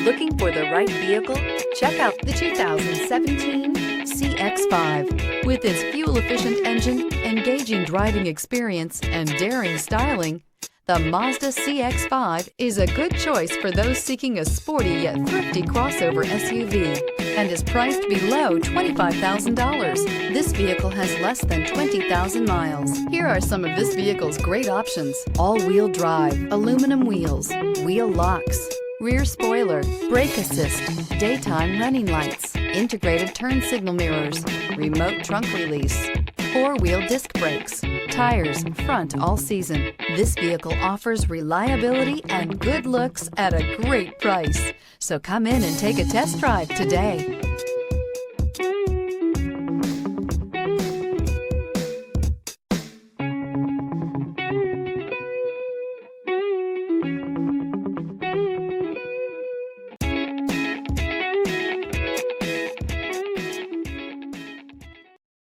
Looking for the right vehicle? Check out the 2017 CX-5. With its fuel-efficient engine, engaging driving experience, and daring styling, the Mazda CX-5 is a good choice for those seeking a sporty yet thrifty crossover SUV and is priced below $25,000. This vehicle has less than 20,000 miles. Here are some of this vehicle's great options: all-wheel drive, aluminum wheels, wheel locks, rear spoiler, brake assist, daytime running lights, integrated turn signal mirrors, remote trunk release, four-wheel disc brakes, tires front all season. This vehicle offers reliability and good looks at a great price. So come in and take a test drive today.